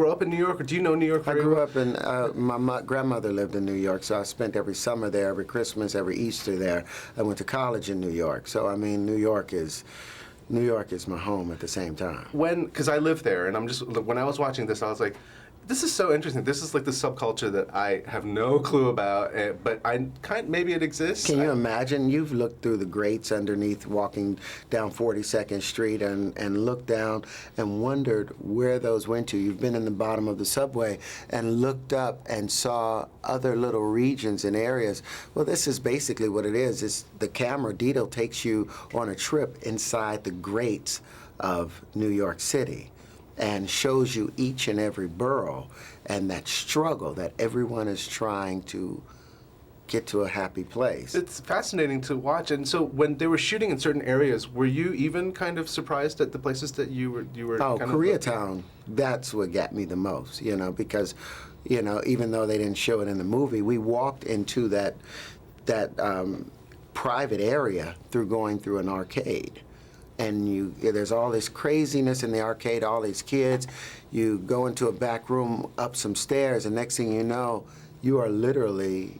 grow up in New York, or do you know New York I very grew well? up in, my grandmother lived in New York, so I spent every summer there, every Christmas, every Easter there. I went to college in New York, so I mean, New York is my home at the same time. Because I live there, and when I was watching this, I was like, this is so interesting. This is like the subculture that I have no clue about, but maybe it exists. Can you imagine? You've looked through the grates underneath, walking down 42nd Street, and looked down and wondered where those went to. You've been in the bottom of the subway and looked up and saw other little regions and areas. Well, this is basically what it is. It's the camera, Dito, takes you on a trip inside the grates of New York City and shows you each and every borough and that struggle that everyone is trying to get to a happy place. It's fascinating to watch. And so when they were shooting in certain areas, were you even kind of surprised at the places that you were Oh, kind Koreatown, that's what got me the most, because, even though they didn't show it in the movie, we walked into that private area through going through an arcade. And there's all this craziness in the arcade, all these kids. You go into a back room, up some stairs, and next thing you know, you are literally,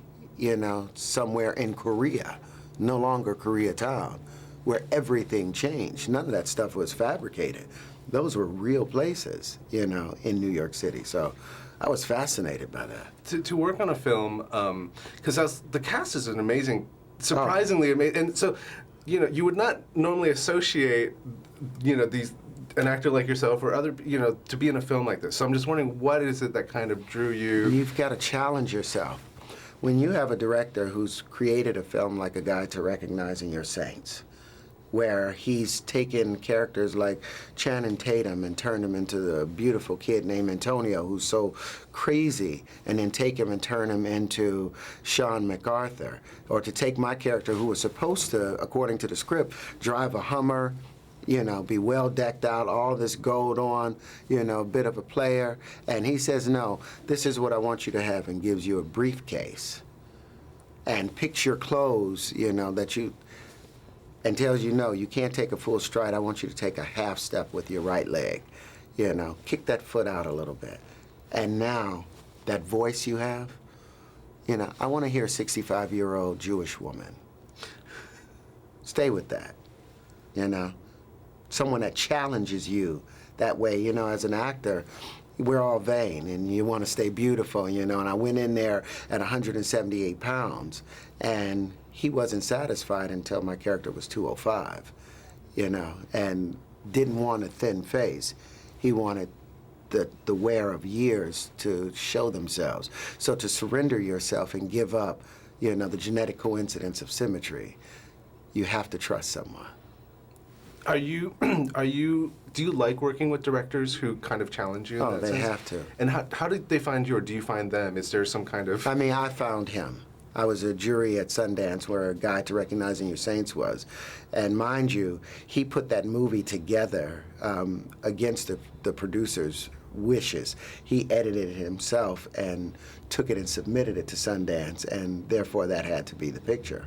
somewhere in Korea, no longer Koreatown, where everything changed. None of that stuff was fabricated. Those were real places, in New York City. So I was fascinated by that. To work on a film, because the cast is an amazing, surprisingly amazing, and so, you would not normally associate, an actor like yourself or other, to be in a film like this. So I'm just wondering, what is it that kind of drew you? You've got to challenge yourself. When you have a director who's created a film like A Guide to Recognizing Your Saints, where he's taken characters like Channing Tatum and turned him into the beautiful kid named Antonio, who's so crazy, and then take him and turn him into Sean MacArthur. Or to take my character, who was supposed to, according to the script, drive a Hummer, be well decked out, all this gold on, a bit of a player, and he says, no, this is what I want you to have, and gives you a briefcase and picks your clothes, and tells you, no, you can't take a full stride. I want you to take a half step with your right leg. Kick that foot out a little bit. And now, that voice you have, I want to hear a 65-year-old Jewish woman. Stay with that, Someone that challenges you that way, as an actor, we're all vain, and you want to stay beautiful, and I went in there at 178 pounds, and he wasn't satisfied until my character was 205, and didn't want a thin face. He wanted the wear of years to show themselves. So to surrender yourself and give up, the genetic coincidence of symmetry, you have to trust someone. Do you like working with directors who kind of challenge you? Oh, they have to. And how did they find you, or do you find them? Is there some kind of... I found him. I was a jury at Sundance where A Guide to Recognizing Your Saints was. And mind you, he put that movie together against the producer's wishes. He edited it himself and took it and submitted it to Sundance, and therefore that had to be the picture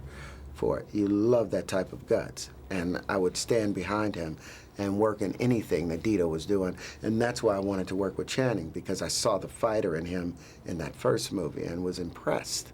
for it. You love that type of guts. And I would stand behind him and work in anything that Dito was doing. And that's why I wanted to work with Channing, because I saw the fighter in him in that first movie and was impressed.